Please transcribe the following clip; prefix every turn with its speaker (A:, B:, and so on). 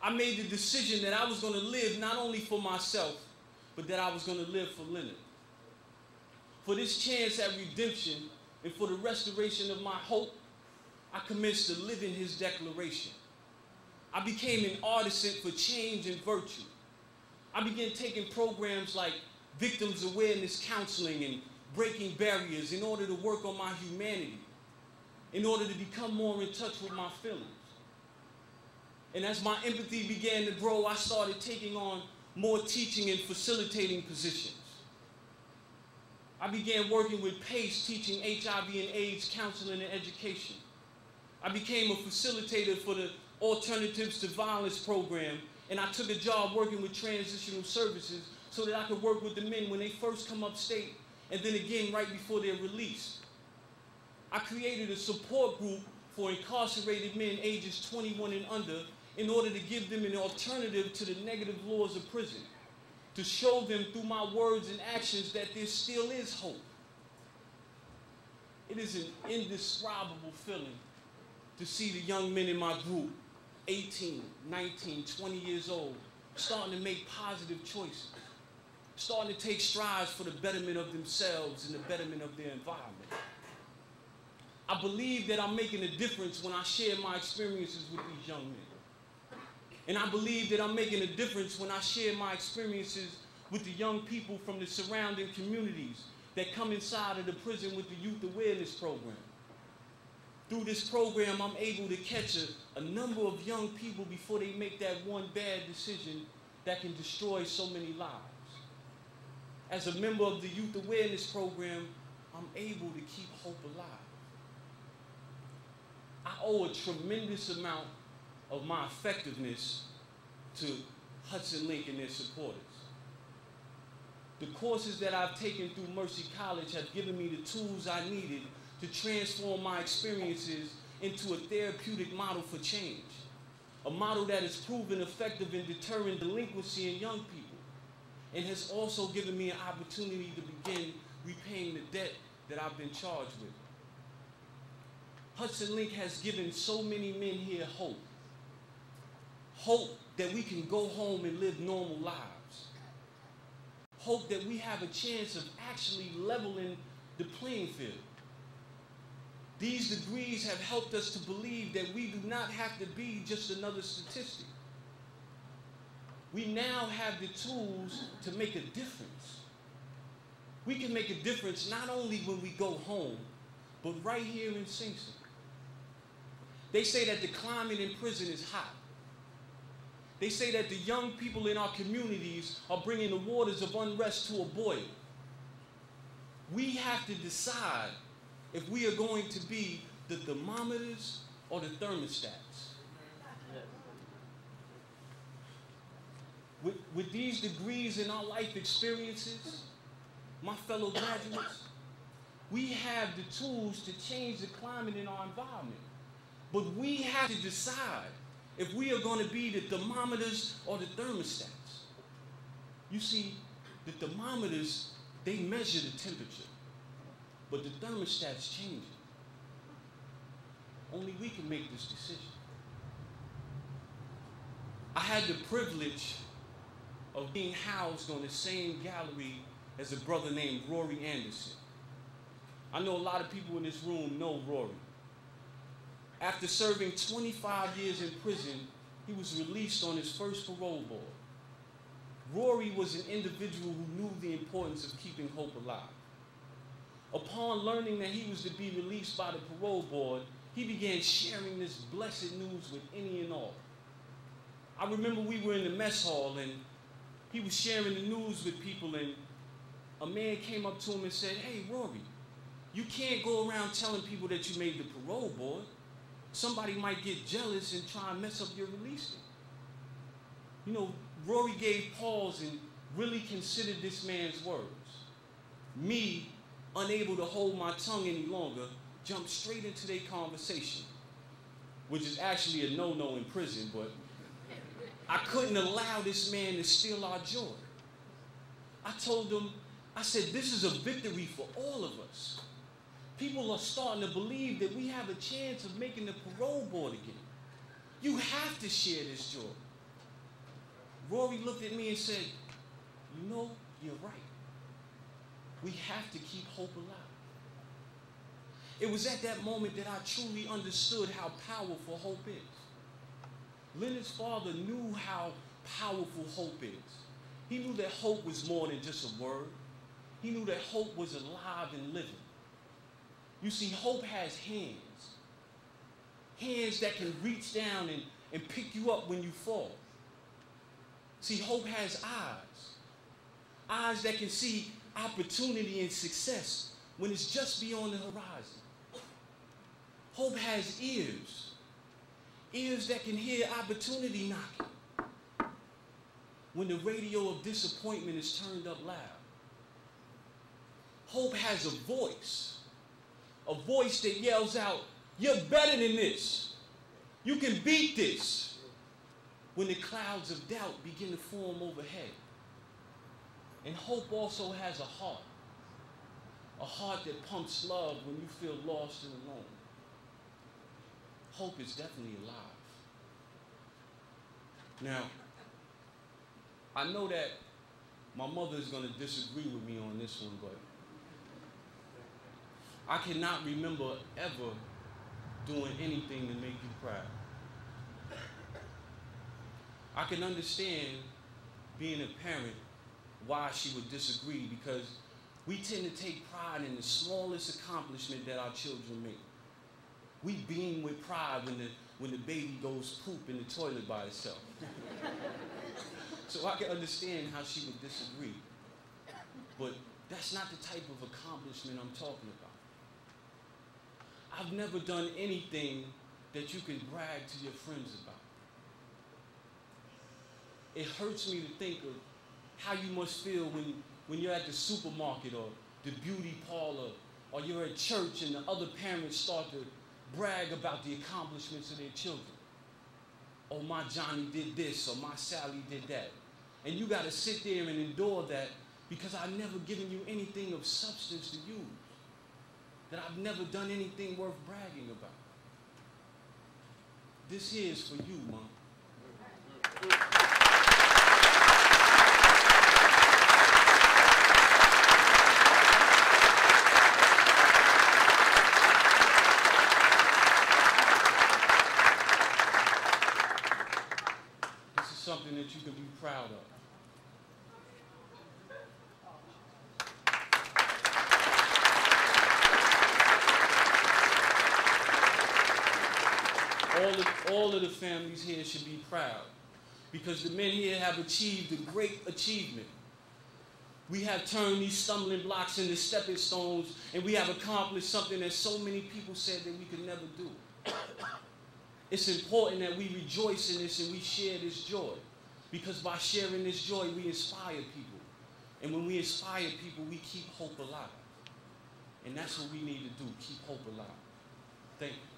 A: I made the decision that I was going to live not only for myself, but that I was going to live for Leonard. For this chance at redemption and for the restoration of my hope, I commenced to live in his declaration. I became an artisan for change and virtue. I began taking programs like victims awareness counseling and breaking barriers in order to work on my humanity, in order to become more in touch with my feelings. And as my empathy began to grow, I started taking on more teaching and facilitating positions. I began working with PACE, teaching HIV and AIDS counseling and education. I became a facilitator for the Alternatives to Violence program, and I took a job working with transitional services so that I could work with the men when they first come upstate and then again right before they're released. I created a support group for incarcerated men ages 21 and under in order to give them an alternative to the negative laws of prison, to show them through my words and actions that there still is hope. It is an indescribable feeling to see the young men in my group, 18, 19, 20 years old, starting to make positive choices, starting to take strides for the betterment of themselves and the betterment of their environment. I believe that I'm making a difference when I share my experiences with these young men. And I believe that I'm making a difference when I share my experiences with the young people from the surrounding communities that come inside of the prison with the Youth Awareness Program. Through this program, I'm able to catch a number of young people before they make that one bad decision that can destroy so many lives. As a member of the Youth Awareness Program, I'm able to keep hope alive. I owe a tremendous amount of my effectiveness to Hudson Link and their supporters. The courses that I've taken through Mercy College have given me the tools I needed to transform my experiences into a therapeutic model for change, a model that has proven effective in deterring delinquency in young people, and has also given me an opportunity to begin repaying the debt that I've been charged with. Hudson Link has given so many men here hope. Hope that we can go home and live normal lives. Hope that we have a chance of actually leveling the playing field. These degrees have helped us to believe that we do not have to be just another statistic. We now have the tools to make a difference. We can make a difference not only when we go home, but right here in Sing Sing. They say that the climate in prison is hot. They say that the young people in our communities are bringing the waters of unrest to a boil. We have to decide if we are going to be the thermometers or the thermostats. With these degrees in our life experiences, my fellow graduates, we have the tools to change the climate in our environment. But we have to decide if we are going to be the thermometers or the thermostats. You see, the thermometers, they measure the temperature, but the thermostats change it. Only we can make this decision. I had the privilege of being housed on the same gallery as a brother named Rory Anderson. I know a lot of people in this room know Rory. After serving 25 years in prison, he was released on his first parole board. Rory was an individual who knew the importance of keeping hope alive. Upon learning that he was to be released by the parole board, he began sharing this blessed news with any and all. I remember we were in the mess hall and he was sharing the news with people, and a man came up to him and said, "Hey, Rory, you can't go around telling people that you made the parole board. Somebody might get jealous and try and mess up your release date." You know, Rory gave pause and really considered this man's words. Me, unable to hold my tongue any longer, jumped straight into their conversation, which is actually a no-no in prison, but I couldn't allow this man to steal our joy. I told him, I said, this is a victory for all of us. People are starting to believe that we have a chance of making the parole board again. You have to share this joy. Rory looked at me and said, you know, you're right. We have to keep hope alive. It was at that moment that I truly understood how powerful hope is. Leonard's father knew how powerful hope is. He knew that hope was more than just a word. He knew that hope was alive and living. You see, hope has hands. Hands that can reach down and pick you up when you fall. See, hope has eyes. Eyes that can see opportunity and success when it's just beyond the horizon. Hope has ears. Ears that can hear opportunity knocking when the radio of disappointment is turned up loud. Hope has a voice that yells out, you're better than this. You can beat this. When the clouds of doubt begin to form overhead. And hope also has a heart that pumps love when you feel lost and alone. Hope is definitely alive. Now, I know that my mother is going to disagree with me on this one, but I cannot remember ever doing anything to make you proud. I can understand being a parent why she would disagree, because we tend to take pride in the smallest accomplishment that our children make. We beam with pride when the baby goes poop in the toilet by itself. So I can understand how she would disagree. But that's not the type of accomplishment I'm talking about. I've never done anything that you can brag to your friends about. It hurts me to think of how you must feel when you're at the supermarket or the beauty parlor, or you're at church and the other parents start to brag about the accomplishments of their children. Oh, my Johnny did this, or my Sally did that. And you got to sit there and endure that because I've never given you anything of substance to use. That I've never done anything worth bragging about. This here is for you, Mom. This is something that you can be proud of. All of the families here should be proud, because the men here have achieved a great achievement. We have turned these stumbling blocks into stepping stones, and we have accomplished something that so many people said that we could never do. It's important that we rejoice in this and we share this joy, because by sharing this joy, we inspire people. And when we inspire people, we keep hope alive. And that's what we need to do, keep hope alive. Thank you.